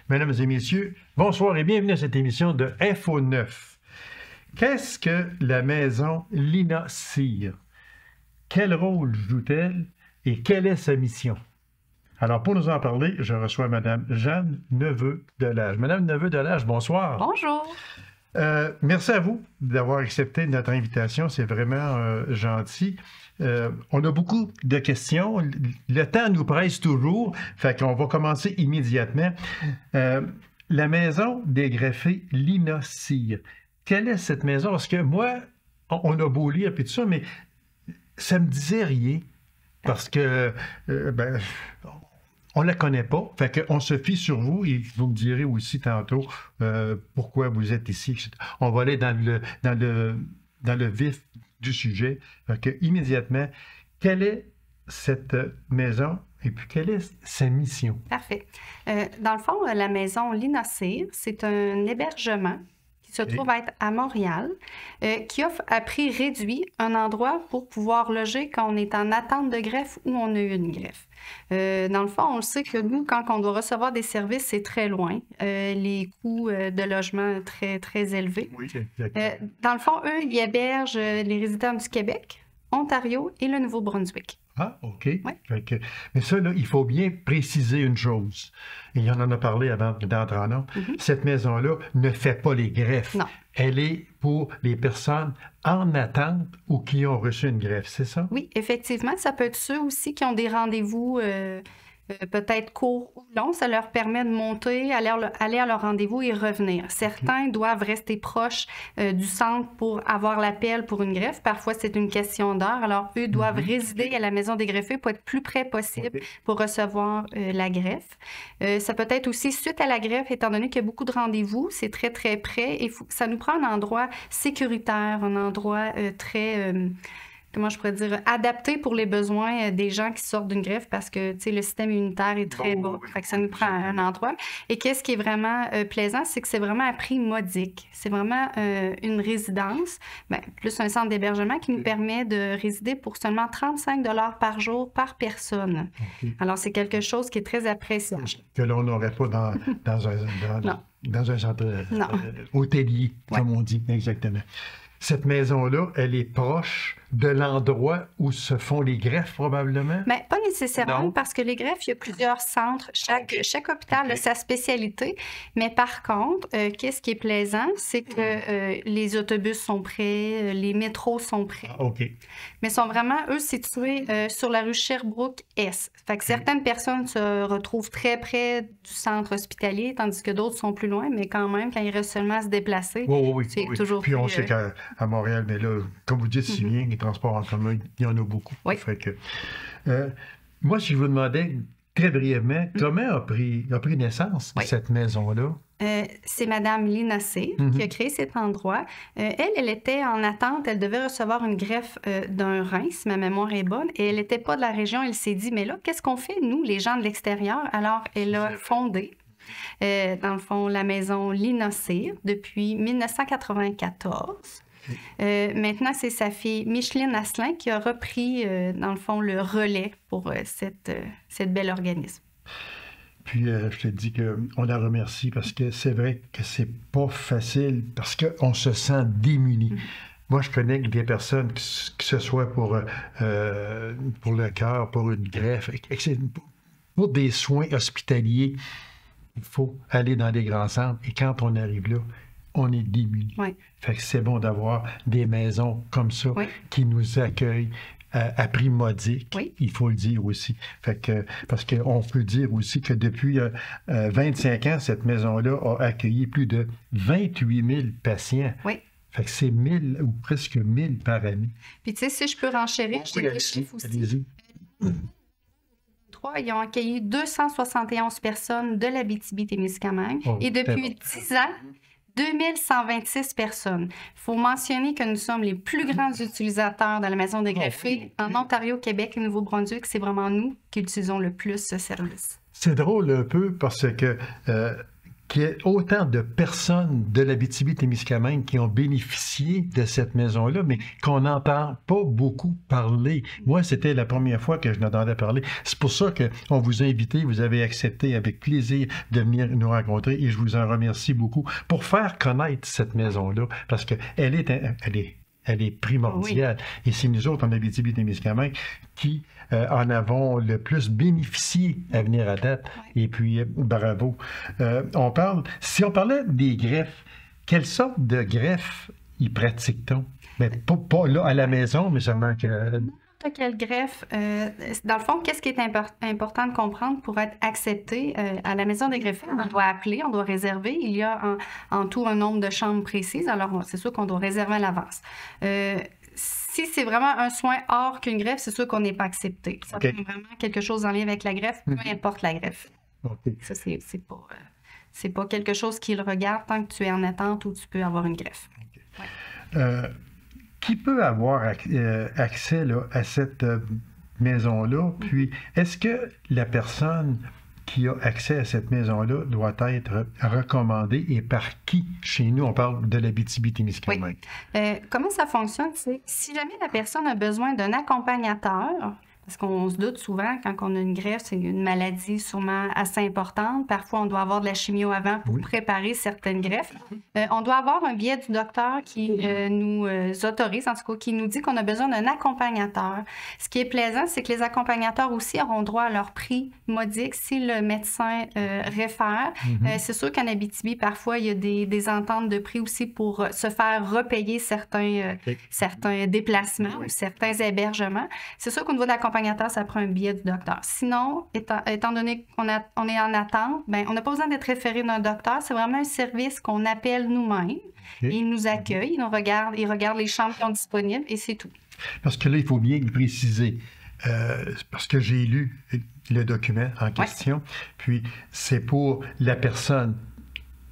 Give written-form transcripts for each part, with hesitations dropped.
Mesdames et messieurs, bonsoir et bienvenue à cette émission de Info 9. Qu'est-ce que la maison Lina Cyr? Quel rôle joue-t-elle et quelle est sa mission? Alors, pour nous en parler, je reçois Mme Jeanne Neveu-Delage. Mme Neveu-Delage, bonsoir. Bonjour. Merci à vous d'avoir accepté notre invitation. C'est vraiment gentil. On a beaucoup de questions. Le temps nous presse toujours. Fait qu'on va commencer immédiatement. La maison des greffés Lina Cyr. Quelle est cette maison? Parce que moi, on a beau lire et tout ça, mais ça me disait rien. Parce que on ne la connaît pas. Fait qu'on se fie sur vous et vous me direz aussi tantôt pourquoi vous êtes ici. On va aller dans le vif du sujet. Fait que, immédiatement, quelle est cette maison et puis quelle est sa mission? Parfait. Dans le fond, la maison Lina Cyr, c'est un hébergement qui se trouve être à Montréal, qui offre à prix réduit un endroit pour pouvoir loger quand on est en attente de greffe ou on a eu une greffe. Dans le fond, on le sait que nous, quand on doit recevoir des services, c'est très loin. Les coûts de logement très, très élevés. Oui, exactement. Dans le fond, eux, ils hébergent les résidents du Québec, Ontario et le Nouveau-Brunswick. Ah, OK. Ouais. Fait que, mais ça, là, il faut bien préciser une chose. Et on en a parlé avant d'entrer en ondes. Cette maison-là ne fait pas les greffes. Non. Elle est pour les personnes en attente ou qui ont reçu une greffe, c'est ça? Oui, effectivement. Ça peut être ceux aussi qui ont des rendez-vous peut-être courts ou longs. Ça leur permet de monter, aller à leur rendez-vous et revenir. Certains doivent rester proches du centre pour avoir l'appel pour une greffe. Parfois, c'est une question d'heure. Alors, eux doivent résider à la maison des greffés pour être plus près possible pour recevoir la greffe. Ça peut être aussi suite à la greffe, étant donné qu'il y a beaucoup de rendez-vous, c'est très, très près. Et ça nous prend un endroit sécuritaire, un endroit très... comment je pourrais dire, adapté pour les besoins des gens qui sortent d'une greffe parce que, tu sais, le système immunitaire est très bas. Fait que ça nous prend un endroit. Et qu'est-ce qui est vraiment plaisant, c'est que c'est vraiment à prix modique. C'est vraiment une résidence, plus un centre d'hébergement qui nous permet de résider pour seulement 35 $ par jour par personne. Alors, c'est quelque chose qui est très appréciable. Que l'on n'aurait pas dans un centre hôtelier, comme on dit, exactement. Cette maison-là, elle est proche de l'endroit où se font les greffes, probablement? Mais pas nécessairement, parce que les greffes, il y a plusieurs centres. Chaque hôpital a sa spécialité. Mais par contre, qu'est-ce qui est plaisant, c'est que les autobus sont prêts, les métros sont prêts. Ah, OK. Mais sont vraiment, eux, situés sur la rue Sherbrooke-Est. Fait que certaines personnes se retrouvent très près du centre hospitalier, tandis que d'autres sont plus loin, mais quand même, quand il reste seulement à se déplacer, c'est toujours Puis on plus, sait qu'à Montréal, mais là, comme vous dites si bien, les transports en commun, il y en a beaucoup. Oui. Fait que, moi, si je vous demandais très brièvement, comment a pris naissance cette maison-là? C'est Mme Lina Cyr qui a créé cet endroit. Elle était en attente. Elle devait recevoir une greffe d'un rein, si ma mémoire est bonne, et elle n'était pas de la région. Elle s'est dit, mais là, qu'est-ce qu'on fait, nous, les gens de l'extérieur? Alors, elle a fondé, dans le fond, la maison Lina Cyr depuis 1994. Maintenant, c'est sa fille Micheline Asselin qui a repris, dans le fond, le relais pour cette belle organisme. Puis, je te dis qu'on la remercie parce que c'est vrai que c'est pas facile, parce qu'on se sent démuni. Moi, je connais des personnes, que ce soit pour le cœur, pour une greffe, pour des soins hospitaliers, il faut aller dans les grands centres. Et quand on arrive là, on est démunis. Oui. Fait que c'est bon d'avoir des maisons comme ça qui nous accueillent à prix modique, il faut le dire aussi. Fait que, parce qu'on peut dire aussi que depuis 25 ans, cette maison-là a accueilli plus de 28 000 patients. Oui. Fait que c'est 1000 ou presque 1000 par année. Puis tu sais, si je peux renchérir, j'ai des chiffres aussi. Allez-y. Ils ont accueilli 271 personnes de l'Abitibi-Témiscamingue. Et depuis 10 ans, 2126 personnes. Il faut mentionner que nous sommes les plus grands utilisateurs de la maison des greffés en Ontario, Québec et Nouveau-Brunswick. C'est vraiment nous qui utilisons le plus ce service. C'est drôle un peu parce que qu'il y ait autant de personnes de l'Abitibi-Témiscamingue qui ont bénéficié de cette maison-là, mais qu'on n'entend pas beaucoup parler. Moi, c'était la première fois que je n'entendais parler. C'est pour ça qu'on vous a invité, vous avez accepté avec plaisir de venir nous rencontrer et je vous en remercie beaucoup pour faire connaître cette maison-là, parce qu'elle est primordiale. Et c'est nous autres, en Abitibi-Témiscamingue, qui en avons le plus bénéficié à venir à date. Et puis, bravo. Si on parlait des greffes, quelle sorte de greffes y pratique-t-on? Mais pas là à la maison, mais seulement que... N'importe quelle greffe. Dans le fond, qu'est-ce qui est important de comprendre pour être accepté à la maison des greffes? On doit appeler, on doit réserver. Il y a en tout un nombre de chambres précises. Alors, c'est sûr qu'on doit réserver à l'avance. Si c'est vraiment un soin hors qu'une greffe, c'est sûr qu'on n'est pas accepté. Ça peut être vraiment quelque chose en lien avec la greffe, peu importe la greffe. Ça, c'est pas quelque chose qui le regarde tant que tu es en attente ou tu peux avoir une greffe. Qui peut avoir accès là, à cette maison-là? Puis, est-ce que la personne qui a accès à cette maison-là doit être recommandée et par qui? Chez nous, on parle de l'Abitibi-Témiscamingue. Comment ça fonctionne? C'est si jamais la personne a besoin d'un accompagnateur, parce qu'on se doute souvent, quand on a une greffe, c'est une maladie sûrement assez importante. Parfois, on doit avoir de la chimio avant pour préparer certaines greffes. On doit avoir un billet du docteur qui nous autorise, en tout cas, qui nous dit qu'on a besoin d'un accompagnateur. Ce qui est plaisant, c'est que les accompagnateurs aussi auront droit à leur prix modique si le médecin réfère. C'est sûr qu'en Abitibi, parfois, il y a des ententes de prix aussi pour se faire repayer certains déplacements ou certains hébergements. C'est sûr qu'au niveau de l'accompagnateur, ça prend un billet du docteur. Sinon, étant donné qu'on est en attente, on n'a pas besoin d'être référé d'un docteur. C'est vraiment un service qu'on appelle nous-mêmes. Ils nous accueillent, ils regardent les chambres qui sont disponibles et c'est tout. Parce que là, il faut bien le préciser. Parce que j'ai lu le document en question. Puis, c'est pour la personne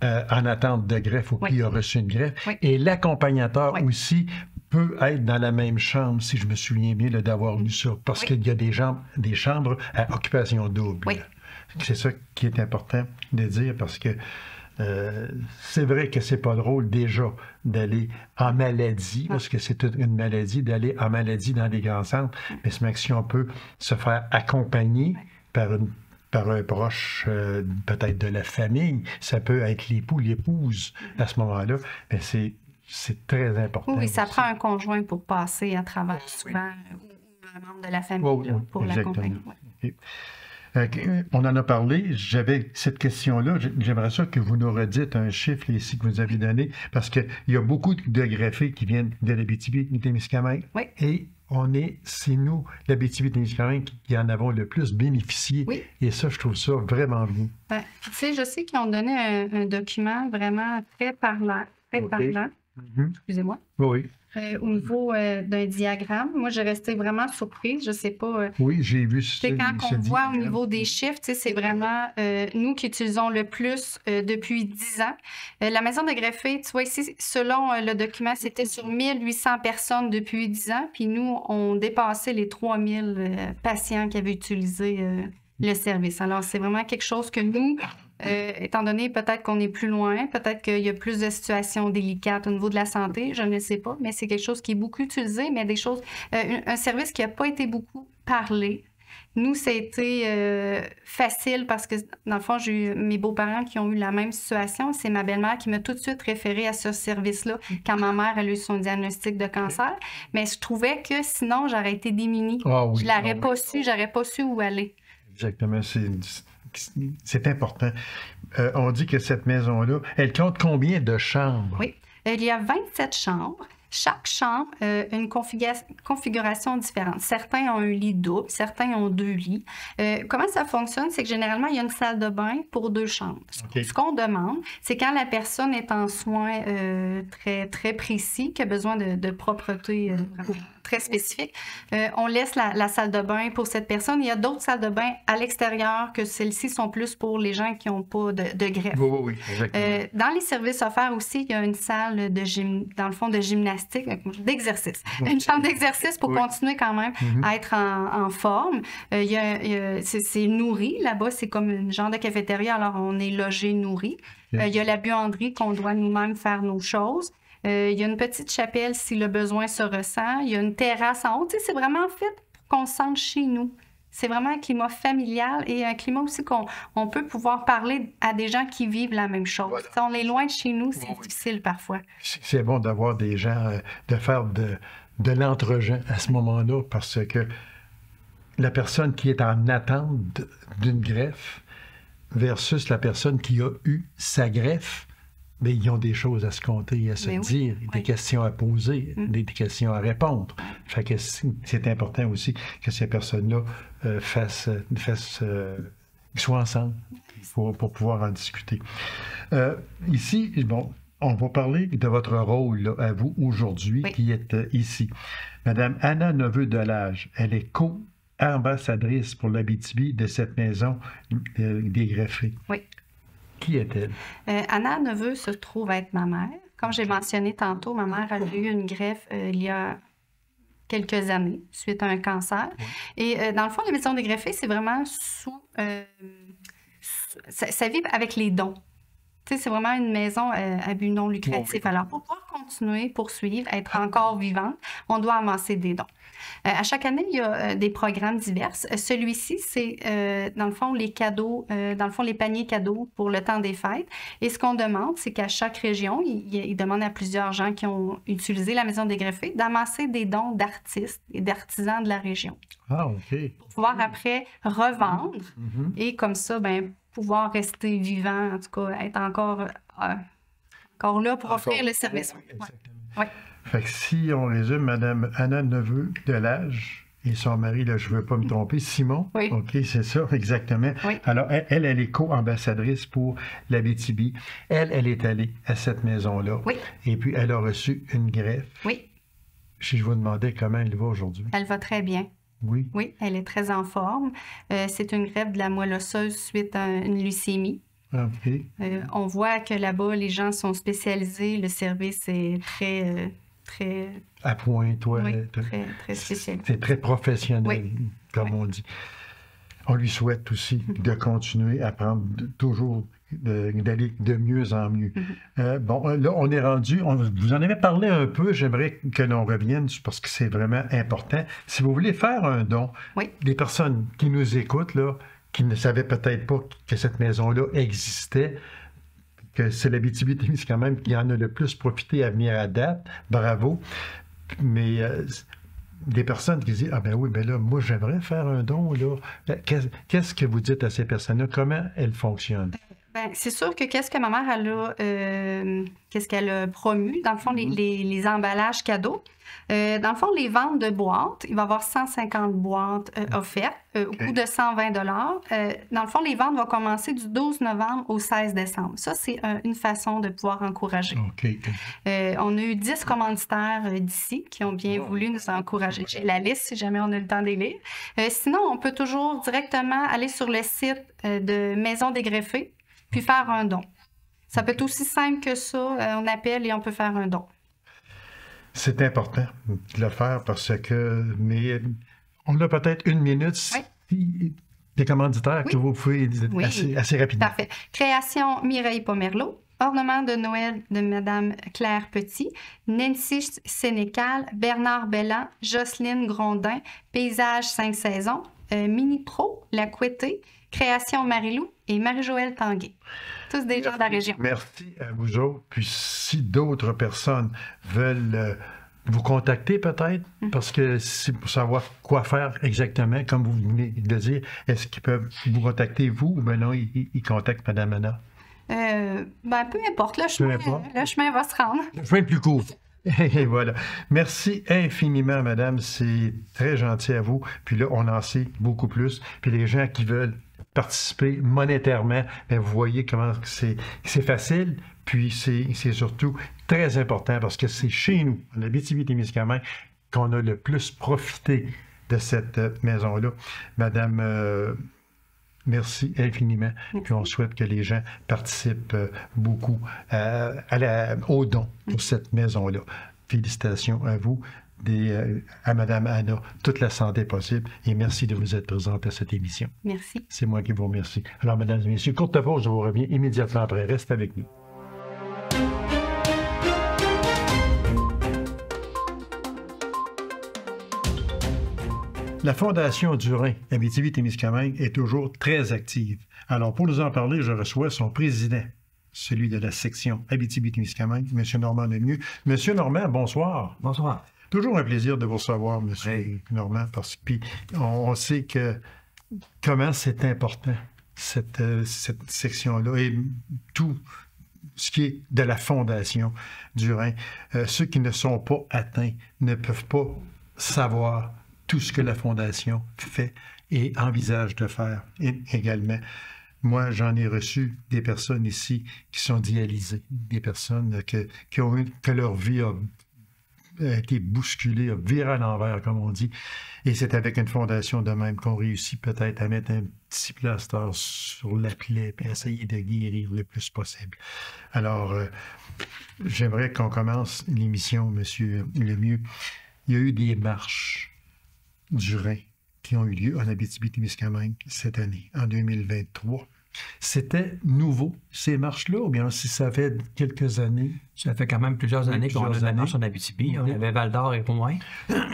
en attente de greffe ou qui a reçu une greffe. Et l'accompagnateur aussi peut être dans la même chambre, si je me souviens bien d'avoir lu ça, parce qu'il y a des chambres à occupation double. C'est ça qui est important de dire, parce que c'est vrai que c'est pas drôle déjà d'aller en maladie, parce que c'est une maladie, d'aller en maladie dans des grands centres, mais si on peut se faire accompagner par un proche peut-être de la famille, ça peut être l'époux, l'épouse à ce moment-là, mais c'est très important. Oui, ça prend un conjoint pour passer à travers souvent un membre de la famille pour l'accompagner. On en a parlé, j'avais cette question-là, j'aimerais ça que vous nous redites un chiffre ici que vous avez donné, parce qu'il y a beaucoup de greffés qui viennent de l'Abitibi-Témiscamingue, et c'est nous, l'Abitibi-Témiscamingue, qui en avons le plus bénéficié, et ça, je trouve ça vraiment bien. Tu sais, je sais qu'ils ont donné un document vraiment très parlant, excusez-moi. Oui. Au niveau d'un diagramme. Moi, j'ai resté vraiment surprise. Je ne sais pas. Oui, j'ai vu ça. Quand on voit au niveau des chiffres, c'est vraiment nous qui utilisons le plus depuis 10 ans. La maison de greffé, tu vois ici, selon le document, c'était sur 1800 personnes depuis 10 ans. Puis nous, on dépassait les 3000 patients qui avaient utilisé le service. Alors, c'est vraiment quelque chose que nous... étant donné peut-être qu'on est plus loin, peut-être qu'il y a plus de situations délicates au niveau de la santé, je ne sais pas, mais c'est quelque chose qui est beaucoup utilisé, mais un service qui n'a pas été beaucoup parlé. Nous, ça a été facile parce que, dans le fond, j'ai eu mes beaux-parents qui ont eu la même situation. C'est ma belle-mère qui m'a tout de suite référée à ce service-là quand ma mère a eu son diagnostic de cancer. Mais je trouvais que sinon, j'aurais été démunie. Je ne l'aurais pas su, j'aurais pas su où aller. Exactement, c'est important. On dit que cette maison-là, elle compte combien de chambres? Oui, il y a 27 chambres. Chaque chambre a une configuration différente. Certains ont un lit double, certains ont 2 lits. Comment ça fonctionne? C'est que généralement, il y a une salle de bain pour 2 chambres. Ce qu'on demande, c'est quand la personne est en soins très, très précis, qui a besoin de propreté très spécifique. On laisse la salle de bain pour cette personne. Il y a d'autres salles de bain à l'extérieur que celles-ci sont plus pour les gens qui n'ont pas de greffe. Oui, exactement. Dans les services offerts aussi, il y a une salle dans le fond de gymnastique, d'exercice. Une chambre d'exercice pour continuer quand même à être en forme. C'est nourri là-bas, c'est comme une genre de cafétéria, alors on est logé, nourri. Il y a la buanderie qu'on doit nous-mêmes faire nos choses. Il y a une petite chapelle si le besoin se ressent. Il y a une terrasse en haut. Tu sais, c'est vraiment fait pour qu'on se sente chez nous. C'est vraiment un climat familial et un climat aussi qu'on peut pouvoir parler à des gens qui vivent la même chose. Voilà. Si on est loin de chez nous, c'est difficile parfois. C'est bon d'avoir des gens, de faire de l'entre-gens à ce moment-là, parce que la personne qui est en attente d'une greffe versus la personne qui a eu sa greffe, mais ils ont des choses à se compter, à se dire, des questions à poser, des questions à répondre. Fait que c'est important aussi que ces personnes-là soient ensemble pour pouvoir en discuter. Ici, bon, on va parler de votre rôle là, à vous aujourd'hui qui êtes ici. Madame Anna Neveu-Delage, elle est co-ambassadrice pour l'Abitibi de cette maison des greffés. Oui. Qui est-elle? Anna Neveu se trouve être ma mère. Comme j'ai mentionné tantôt, ma mère a eu une greffe il y a quelques années suite à un cancer. Et dans le fond, la maison des greffés, c'est vraiment ça vit avec les dons. Tu sais, c'est vraiment une maison à but non lucratif. Alors, pour pouvoir continuer, poursuivre, être encore vivante, on doit amasser des dons. À chaque année, il y a des programmes divers. Celui-ci, c'est dans le fond les cadeaux, les paniers cadeaux pour le temps des fêtes. Et ce qu'on demande, c'est qu'à chaque région, il demande à plusieurs gens qui ont utilisé la maison des greffés d'amasser des dons d'artistes et d'artisans de la région. Ah, OK. Pour pouvoir après revendre et comme ça, pouvoir rester vivant, en tout cas, être encore là pour offrir le service. Oui. Fait que si on résume, Mme Anna Neveu-Delage et son mari, là, je ne veux pas me tromper, Simon. Oui. OK, c'est ça, exactement. Oui. Alors, elle est co-ambassadrice pour l'Abitibi. Elle est allée à cette maison-là. Oui. Et puis, elle a reçu une greffe. Oui. Si je vous demandais comment elle va aujourd'hui. Elle va très bien. Oui. Oui, elle est très en forme. C'est une greffe de la moelle osseuse suite à une leucémie. Okay. On voit que là-bas, les gens sont spécialisés. Le service est très à point, toi. Oui, très spécialisé. C'est très professionnel, comme on dit. On lui souhaite aussi de continuer à prendre toujours, d'aller de mieux en mieux. Bon, là, on est rendu, vous en avez parlé un peu, j'aimerais que l'on revienne, parce que c'est vraiment important. Si vous voulez faire un don, les personnes qui nous écoutent, là, qui ne savaient peut-être pas que cette maison-là existait, que c'est l'Abitibi-Témiscamingue quand même qui en a le plus profité à venir à date, bravo. Mais des personnes qui disent « Ah ben oui, ben là, moi j'aimerais faire un don, là. » Qu'est-ce que vous dites à ces personnes-là? Comment elles fonctionnent? Ben, c'est sûr que qu'est-ce que ma mère qu'est-ce qu'elle a promu, dans le fond, les emballages cadeaux. Dans le fond, les ventes de boîtes, il va y avoir 150 boîtes offertes au coût de 120 $. Dans le fond, les ventes vont commencer du 12 novembre au 16 décembre. Ça, c'est une façon de pouvoir encourager. On a eu 10 commanditaires d'ici qui ont bien voulu nous encourager. J'ai la liste si jamais on a le temps de les lire. Sinon, on peut toujours directement aller sur le site de Maison des greffés puis faire un don. Ça peut être aussi simple que ça. On appelle et on peut faire un don. C'est important de le faire parce que, mais on a peut-être une minute. Si des commanditaires que vous pouvez assez rapidement. Parfait. Création Mireille Pomerleau. Ornement de Noël de Mme Claire Petit, Nancy Sénécal, Bernard Belland, Jocelyne Grondin, Paysage 5 saisons, Mini Pro, La Couettée, Création Marilou et Marie-Joëlle Tanguay. Tous des gens de la région. Merci à vous autres. Puis si d'autres personnes veulent vous contacter peut-être, parce que c'est pour savoir quoi faire exactement, comme vous venez de dire, est-ce qu'ils peuvent vous contacter vous ou bien non, ils contactent Mme Anna? Peu importe. Le chemin va se rendre. Le chemin est plus court. Et voilà. Merci infiniment, madame. C'est très gentil à vous. Puis là, on en sait beaucoup plus. Puis les gens qui veulent participer monétairement, bien, vous voyez comment c'est facile. Puis c'est surtout très important parce que c'est chez nous, en Abitibi-Témiscamingue, qu'on a le plus profité de cette maison-là. Madame, merci infiniment. Puis on souhaite que les gens participent beaucoup au don pour cette maison-là. Félicitations à vous, à Mme Anna, toute la santé possible, et merci de vous être présente à cette émission. Merci. C'est moi qui vous remercie. Alors, mesdames et messieurs, courte pause, je vous reviens immédiatement après. Reste avec nous. La Fondation du Rhin Abitibi-Témiscamingue est toujours très active. Alors, pour nous en parler, je reçois son président, celui de la section Abitibi-Témiscamingue, M. Normand Lemieux. M. Normand, bonsoir. Bonsoir. Toujours un plaisir de vous recevoir, M. Normand, parce que puis on sait que comment c'est important, cette section-là, et tout ce qui est de la Fondation du Rhin. Ceux qui ne sont pas atteints ne peuvent pas savoir tout ce que la Fondation fait et envisage de faire également. Moi, j'en ai reçu des personnes ici qui sont dialysées, des personnes que leur vie a été bousculée, a viré à l'envers, comme on dit. Et c'est avec une fondation de même qu'on réussit peut-être à mettre un petit plaster sur la plaie et essayer de guérir le plus possible. Alors, j'aimerais qu'on commence l'émission, M. Lemieux. Il y a eu des marches du Rhin qui ont eu lieu en Abitibi-Témiscamingue cette année, en 2023. C'était nouveau, ces marches-là, ou bien si ça fait quelques années? Ça fait quand même plusieurs années qu'on a des marches en Abitibi. On avait Val-d'Or et Rouyn.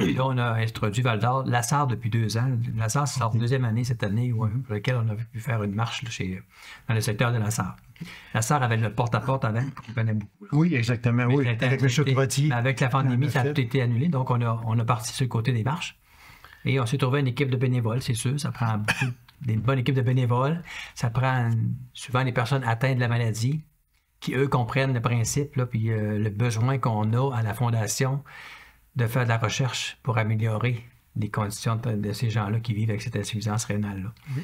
Et là, on a introduit Val-d'Or. Lassar depuis 2 ans. Lassar, c'est leur 2e année cette année pour laquelle on a pu faire une marche là, dans le secteur de Lassar. Lassar avait le porte-à-porte avant, qu'on connaît beaucoup. Oui, exactement, oui, avec M. Trottier. Avec la pandémie, ça a tout été annulé, donc on a parti sur le côté des marches. Et on s'est trouvé une équipe de bénévoles, c'est sûr. Ça prend une bonne équipe de bénévoles. Ça prend souvent des personnes atteintes de la maladie qui, eux, comprennent le principe, là, puis le besoin qu'on a à la Fondation de faire de la recherche pour améliorer les conditions de ces gens-là qui vivent avec cette insuffisance rénale-là. Oui,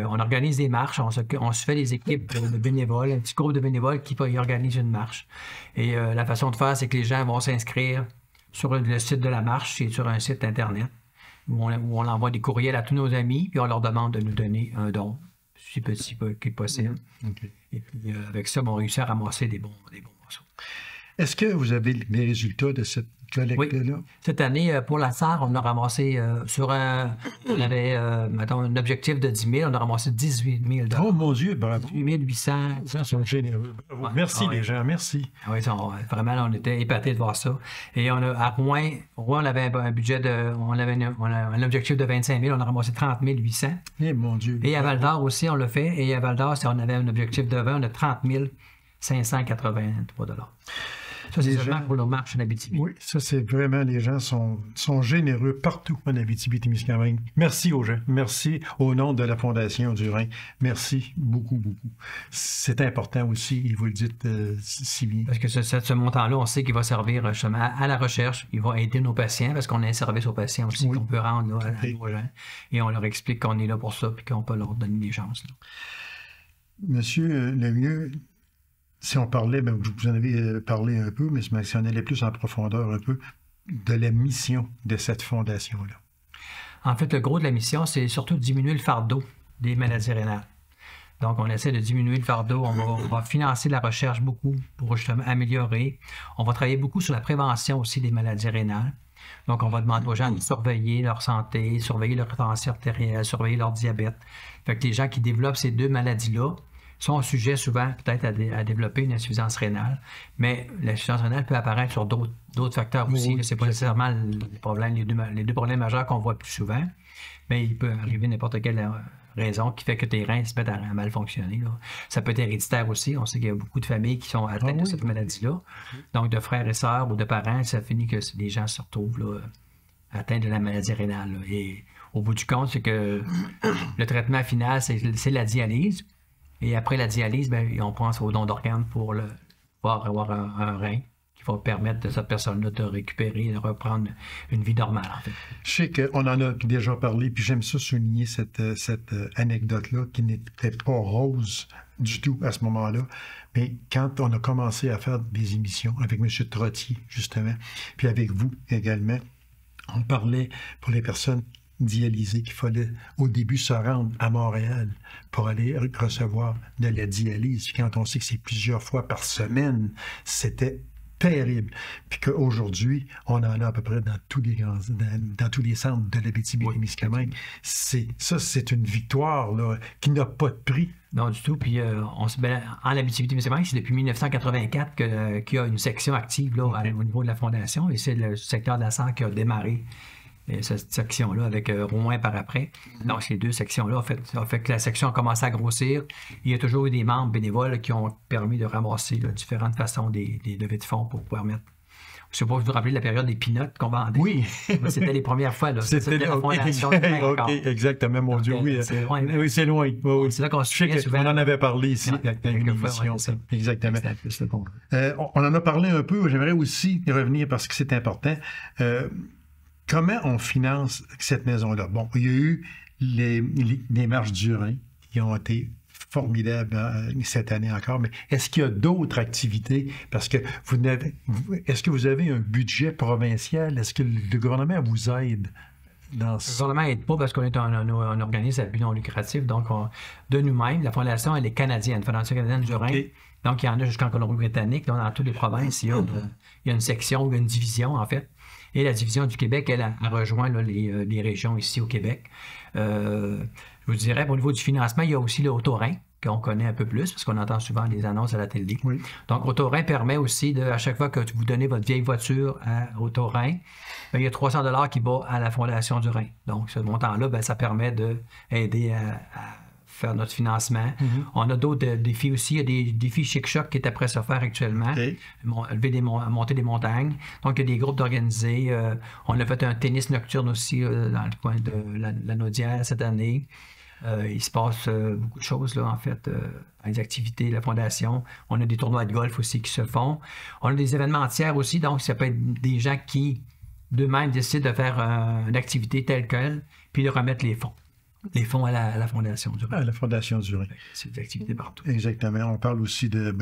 on organise des marches, on se fait des équipes de bénévoles, un petit groupe de bénévoles qui organise une marche. Et la façon de faire, c'est que les gens vont s'inscrire sur le site de la marche, c'est sur un site Internet, où on envoie des courriels à tous nos amis, puis on leur demande de nous donner un don, si petit que possible. Okay. Et puis, avec ça, on réussit à ramasser des bons morceaux. Est-ce que vous avez les résultats de cette collecte-là? Oui. Cette année, pour la SAR, on a ramassé on avait, mettons, un objectif de 10 000, on a ramassé 18 000 $. Oh mon Dieu, bravo! 18 800. Ça, sont généreux. Bravo. Merci les gens, merci. Oui, vraiment, on était épatés de voir ça. Et à Rouen, on avait un budget un objectif de 25 000, on a ramassé 30 800. Eh mon Dieu! Et à Val-d'Or aussi, on l'a fait. Et à Val-d'Or, on avait un objectif de 20, on a 30 583 $. Ça, c'est seulement pour nos marches en Abitibi. Oui, ça, c'est vraiment, les gens sont généreux partout en Abitibi-Témiscamingue. Merci aux gens. Merci au nom de la Fondation du Rhin. Merci beaucoup, beaucoup. C'est important aussi, et vous le dites si bien. Parce que ce montant-là, on sait qu'il va servir justement à la recherche. Il va aider nos patients, parce qu'on a un service aux patients aussi qu'on peut rendre là, à nos gens. Et on leur explique qu'on est là pour ça, puis qu'on peut leur donner des chances. Là. Monsieur Lemieux, si on parlait, vous en avez parlé un peu, mais si on allait plus en profondeur un peu, de la mission de cette fondation-là. En fait, le gros de la mission, c'est surtout de diminuer le fardeau des maladies rénales. Donc, on essaie de diminuer le fardeau. On va financer la recherche beaucoup pour justement améliorer. On va travailler beaucoup sur la prévention aussi des maladies rénales. Donc, on va demander aux gens de surveiller leur santé, surveiller leur tension artérielle, surveiller leur diabète. Fait que les gens qui développent ces 2 maladies-là sont sujets souvent peut-être à développer une insuffisance rénale, mais l'insuffisance rénale peut apparaître sur d'autres facteurs aussi. Ce n'est pas nécessairement les deux problèmes majeurs qu'on voit le plus souvent, mais il peut arriver n'importe quelle raison qui fait que tes reins se mettent à mal fonctionner. Là. Ça peut être héréditaire aussi. On sait qu'il y a beaucoup de familles qui sont atteintes de cette maladie-là. Donc, de frères et sœurs ou de parents, ça finit que les gens se retrouvent là, atteints de la maladie rénale. Là. Et au bout du compte, c'est que le traitement final, c'est la dialyse. Et après la dialyse, on pense au don d'organes pour pouvoir avoir un rein qui va permettre de cette personne-là de récupérer et de reprendre une vie normale, en fait. Je sais qu'on en a déjà parlé, puis j'aime ça souligner cette anecdote-là qui n'était pas rose du tout à ce moment-là. Mais quand on a commencé à faire des émissions avec M. Trottier, justement, puis avec vous également, On parlait pour les personnes dialysées qu'il fallait au début se rendre à Montréal pour aller recevoir de la dialyse. Quand on sait que c'est plusieurs fois par semaine, c'était terrible. Puis qu'aujourd'hui, on en a à peu près dans tous les centres de l'Abitibi-Témiscamingue. C'est une victoire là, qui n'a pas de prix. Non, du tout. Puis en Abitibi-Témiscamingue, c'est depuis 1984 qu'il y a une section active là, au niveau de la Fondation. Et c'est le secteur de la santé qui a démarré cette section-là avec Rouen par après. Donc, ces deux sections-là ont fait que la section a commencé à grossir. Il y a toujours eu des membres bénévoles qui ont permis de ramasser là, différentes façons des levées de fonds pour permettre. Je ne sais pas si vous vous rappelez de la période des pinottes qu'on vendait. Oui. C'était les premières fois. Là. C'était la Fondation. Exactement, mon Dieu. Oui, c'est loin. Oui, c'est loin. Oui. C'est là qu'on se souvent. On en avait parlé ici dans une émission. Exactement. On en a parlé un peu. J'aimerais aussi y revenir parce que c'est important. Comment on finance cette maison-là? Bon, il y a eu les marches du Rhin qui ont été formidables cette année encore, mais est-ce qu'il y a d'autres activités? Parce que est-ce que vous avez un budget provincial? Est-ce que le gouvernement vous aide? Le gouvernement n'aide pas parce qu'on est un organisme à but non lucratif. Donc, de nous-mêmes, la Fondation, elle est canadienne, Fondation canadienne du Rhin. Okay. Donc, il y en a jusqu'en Colombie-Britannique. Dans toutes les provinces, il y a une section, une division, en fait. Et la division du Québec, elle a rejoint là, les régions ici au Québec. Je vous dirais, au niveau du financement, il y a aussi le Auto-Rhin, qu'on connaît un peu plus, parce qu'on entend souvent des annonces à la télé. Oui. Donc, Auto-Rhin permet aussi, à chaque fois que vous donnez votre vieille voiture à Auto-Rhin, il y a 300 $ qui va à la Fondation du Rhin. Donc, ce montant-là, ça permet d'aider à faire notre financement. Mm-hmm. On a d'autres défis aussi. Il y a des défis Chic-Choc qui est après se faire actuellement. Okay. Monter des montagnes. Donc, il y a des groupes d'organisés. On a fait un tennis nocturne aussi dans le coin de la Naudière cette année. Il se passe beaucoup de choses, là, en fait, dans les activités de la Fondation. On a des tournois de golf aussi qui se font. On a des événementiaires aussi. Donc, ça peut être des gens qui, d'eux-mêmes, décident de faire une activité telle quelle, puis de remettre les fonds. Les fonds à la Fondation du Rhin. À la Fondation du Rhin. C'est des activités partout. Exactement. On parle aussi de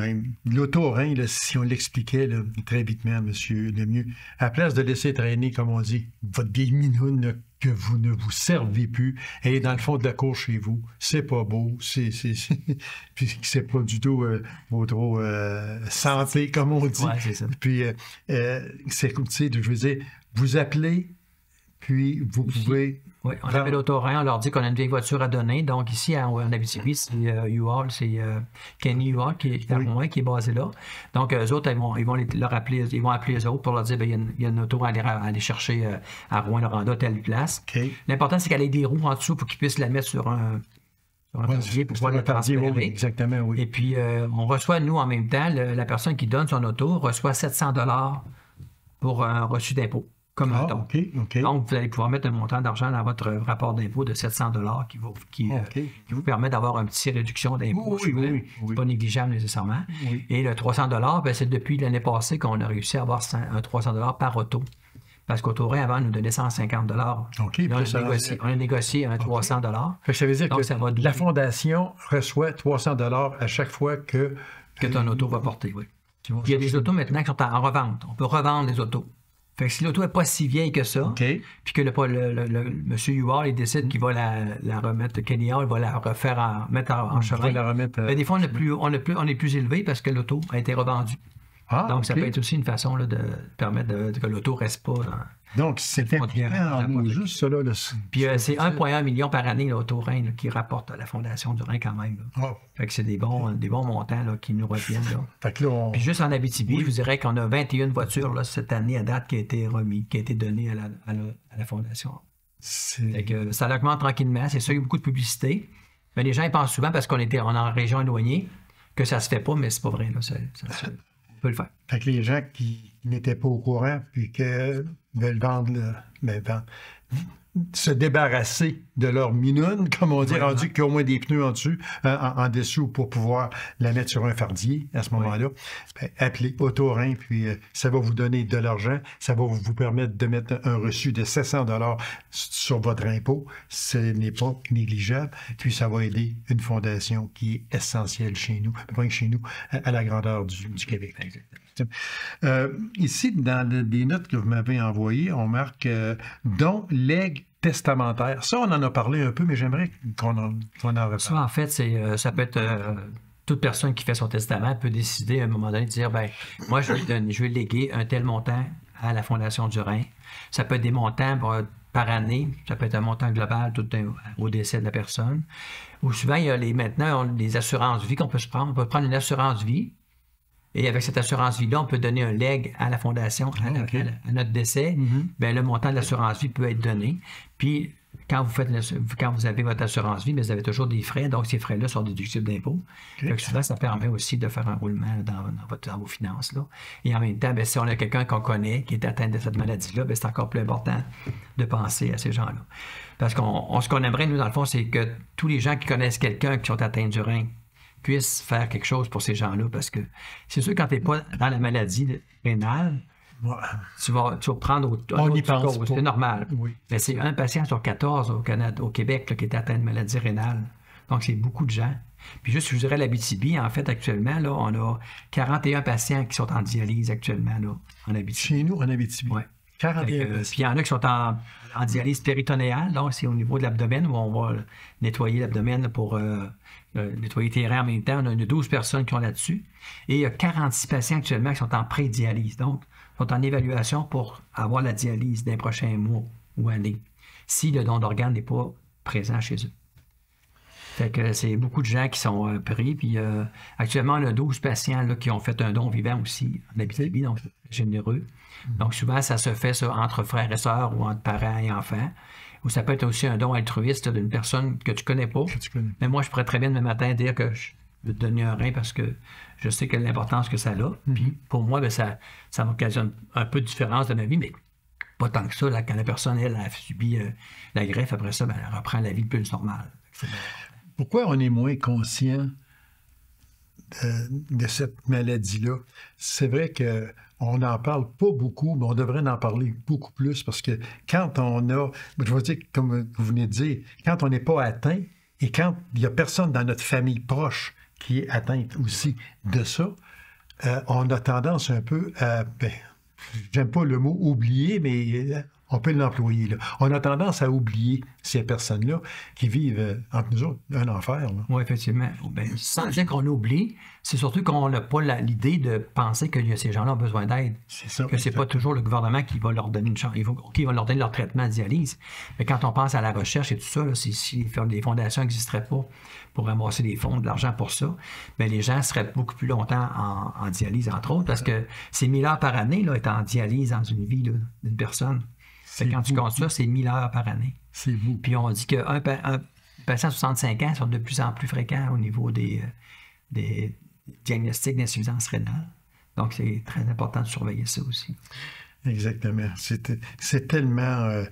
l'Auto-Rhin, si on l'expliquait là, très vitement, M. Lemieux, à place de laisser traîner, comme on dit, votre vieille minoune que vous ne vous servez plus, elle est dans le fond de la cour chez vous. C'est pas beau. Puis c'est pas du tout votre santé, comme on dit. Ouais, c'est ça. Puis, c'est comme, tu sais, je veux dire, vous appelez, puis vous pouvez... Oui, on appelle l'Auto-Rhin, on leur dit qu'on a une vieille voiture à donner. Donc ici, en Abitibi, c'est U-Haul, c'est Kenny U-Haul qui est à Rouen, qui est basé là. Donc eux autres, ils vont appeler les autres pour leur dire, il y a une auto à aller chercher à Rouen-Noranda, telle place. Okay. L'important, c'est qu'elle ait des roues en dessous pour qu'ils puissent la mettre sur un fardier pour pouvoir la transférer. Oui, exactement, oui. Et puis, on reçoit, nous, en même temps, la personne qui donne son auto reçoit 700 $ pour un reçu d'impôt. Okay. Donc, vous allez pouvoir mettre un montant d'argent dans votre rapport d'impôt de 700 $ qui vous permet d'avoir une petite réduction d'impôt. Oui. Pas négligeable nécessairement. Oui. Et le 300 $, c'est depuis l'année passée qu'on a réussi à avoir un 300 $ par auto. Parce qu'Auto-Rhin, avant, nous donnait 150 $. Okay, on a négocié un 300 $. Ça veut dire que la Fondation reçoit 300 $ à chaque fois que ton auto va porter, oui. Il y a des autos maintenant qui sont en revente. On peut revendre les autos. Fait que si l'auto n'est pas si vieille que ça, puis que M. U-Haul, il décide qu'il va la remettre, Kenny U-Haul va la refaire mettre en chemin. Des fois, on est plus élevé parce que l'auto a été revendue. Donc, ça peut être aussi une façon là, de permettre que l'auto ne reste pas dans... Donc, c'est important, juste cela. Puis, c'est 1,1 million par année, l'Auto-Rhin, qui rapporte à la Fondation du Rhin quand même. Fait que c'est des bons montants là, qui nous reviennent. Là. Puis, juste en Abitibi, je vous dirais qu'on a 21 voitures là, cette année à date qui a été donnée à la Fondation. Fait que ça augmente tranquillement. C'est sûr, il y a beaucoup de publicité. Mais les gens ils pensent souvent, parce qu'on est en région éloignée, que ça se fait pas, mais c'est pas vrai. Là. On peut le faire. Fait que les gens qui n'étaient pas au courant, puis qui veulent se débarrasser de leur minoune, comme on dit, rendu qu'il y a au moins des pneus en dessous pour pouvoir la mettre sur un fardier à ce moment-là. Appelez Auto-Rhin, puis ça va vous donner de l'argent, ça va vous permettre de mettre un reçu de 700 $ sur votre impôt. Ce n'est pas négligeable, puis ça va aider une fondation qui est essentielle chez nous, pas chez nous, à la grandeur du Québec. Exactement. Ici, dans les notes que vous m'avez envoyées, on marque don, legs, testamentaire. Ça, on en a parlé un peu, mais j'aimerais qu'on en reparle. Ça, en fait, ça peut être... toute personne qui fait son testament peut décider à un moment donné de dire, ben moi, je vais léguer un tel montant à la Fondation du Rhin. Ça peut être des montants par année, ça peut être un montant global au décès de la personne. Ou souvent, il y a maintenant les assurances-vie qu'on peut se prendre. On peut prendre une assurance-vie et avec cette assurance-vie-là, on peut donner un legs à la Fondation à notre décès. Bien, le montant de l'assurance-vie peut être donné. Puis, quand vous avez votre assurance-vie, vous avez toujours des frais, donc ces frais-là sont déductibles d'impôts. Donc souvent, ça permet aussi de faire un roulement dans vos finances. Là. Et en même temps, bien, si on a quelqu'un qu'on connaît qui est atteint de cette maladie-là, bien, c'est encore plus important de penser à ces gens-là. Parce ce qu'on aimerait, nous, dans le fond, c'est que tous les gens qui connaissent quelqu'un qui sont atteints du rein puissent faire quelque chose pour ces gens-là. Parce que c'est sûr, quand tu n'es pas dans la maladie rénale, tu vas prendre autre cause, c'est normal. Oui. Mais c'est un patient sur 14 au Québec là, qui est atteint de maladie rénale. Donc, c'est beaucoup de gens. Puis juste, je vous dirais, l'Abitibi, en fait, actuellement, là, on a 41 patients qui sont en dialyse actuellement là, en Abitibi. Chez nous, en Abitibi? Oui. 41 Puis il y en a qui sont en dialyse péritonéale. Donc, c'est au niveau de l'abdomen où on va nettoyer l'abdomen pour nettoyer tes reins en même temps. On a 12 personnes qui ont là-dessus. Et il y a 46 patients actuellement qui sont en pré-dialyse. Donc, sont en évaluation pour avoir la dialyse d'un prochain mois ou année, si le don d'organes n'est pas présent chez eux. Fait que c'est beaucoup de gens qui sont pris. Puis actuellement, on a 12 patients là, qui ont fait un don vivant aussi en Abitibi, donc généreux. Donc souvent, ça se fait ça, entre frères et sœurs ou entre parents et enfants. Ou ça peut être aussi un don altruiste d'une personne que tu connais pas. Mais moi, je pourrais très bien demain matin dire que je veux te donner un rein parce que je sais que l'importance que ça a. Puis pour moi, bien, ça m'occasionne un peu de différence de ma vie, mais pas tant que ça. Là, quand la personne, elle, a subi la greffe, après ça, bien, elle reprend la vie plus normale. Pourquoi on est moins conscient de cette maladie-là? C'est vrai qu'on n'en parle pas beaucoup, mais on devrait en parler beaucoup plus parce que quand on a, je vais dire, comme vous venez de dire, quand on n'est pas atteint et quand il n'y a personne dans notre famille proche qui est atteinte aussi de ça, on a tendance un peu à, j'aime pas le mot oublier, mais on peut l'employer. Là. On a tendance à oublier ces personnes-là qui vivent entre nous autres un enfer. Oui, effectivement. Bien, sans dire qu'on oublie, c'est surtout qu'on n'a pas l'idée de penser que ces gens-là ont besoin d'aide. C'est ça. Que c'est pas toujours le gouvernement qui va leur donner une chance, qui va leur donner leur traitement de dialyse. Mais quand on pense à la recherche et tout ça, là, si les fondations n'existeraient pas pour ramasser des fonds, de l'argent pour ça, bien, les gens seraient beaucoup plus longtemps en dialyse, entre autres, parce que c'est 1000 heures par année là, être en dialyse dans une vie d'une personne. Quand tu comptes ça, c'est 1000 heures par année. C'est vous. Puis on dit qu'un patient de 65 ans sont de plus en plus fréquents au niveau des diagnostics d'insuffisance rénale. Donc, c'est très important de surveiller ça aussi. Exactement. C'est tellement...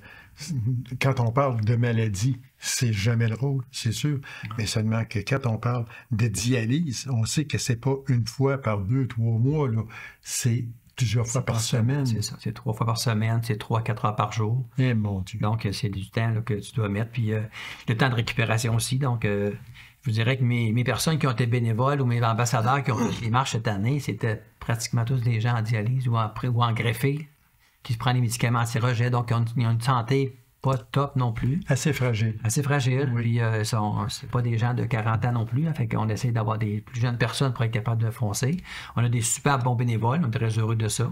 quand on parle de maladie, c'est jamais drôle, c'est sûr. Mais seulement que quand on parle de dialyse, on sait que c'est pas une fois par 2-3 mois, là. C'est plusieurs fois par semaine. C'est ça. C'est 3 fois par semaine, c'est 3-4 heures par jour. Eh mon Dieu. Donc, c'est du temps là, que tu dois mettre. Puis le temps de récupération aussi. Donc, je vous dirais que mes personnes qui ont été bénévoles ou mes ambassadeurs qui ont fait les marches cette année, c'était pratiquement tous des gens en dialyse ou en greffé qui se prennent des médicaments anti-rejet. Donc, ils ont une santé pas top non plus. Assez fragile. Assez fragile. Oui. Puis, c'est pas des gens de 40 ans non plus. Hein, fait qu'on essaie d'avoir des plus jeunes personnes pour être capable de foncer. On a des super bons bénévoles. On est très heureux de ça.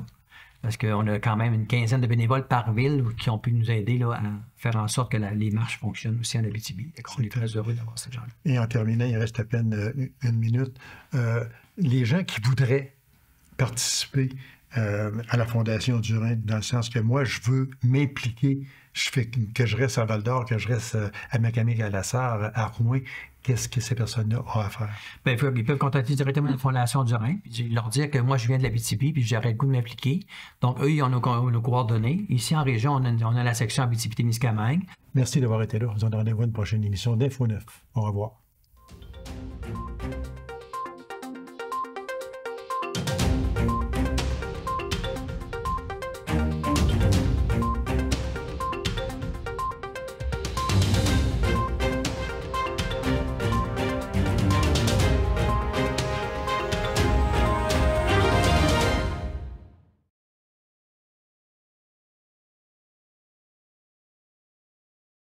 Parce qu'on a quand même une quinzaine de bénévoles par ville qui ont pu nous aider là, à faire en sorte que les marches fonctionnent aussi en Abitibi. On est très heureux d'avoir ces gens-là. Et en terminant, il reste à peine une minute. Les gens qui voudraient participer à la Fondation du Rhin, dans le sens que moi, je veux m'impliquer, que je reste à Val-d'Or, que je reste à Macamic, à La Sarre, à Rouen, qu'est-ce que ces personnes-là ont à faire? Bien, ils peuvent contacter directement la Fondation du Rhin, puis leur dire que moi, je viens de l'Abitibi, puis j'aurais le goût de m'impliquer. Donc, eux, ils ont nos coordonnées. Ici, en région, on a la section Abitibi-Témiscamingue. Merci d'avoir été là. Vous en rendez-vous à une prochaine émission d'Info 9. Au revoir.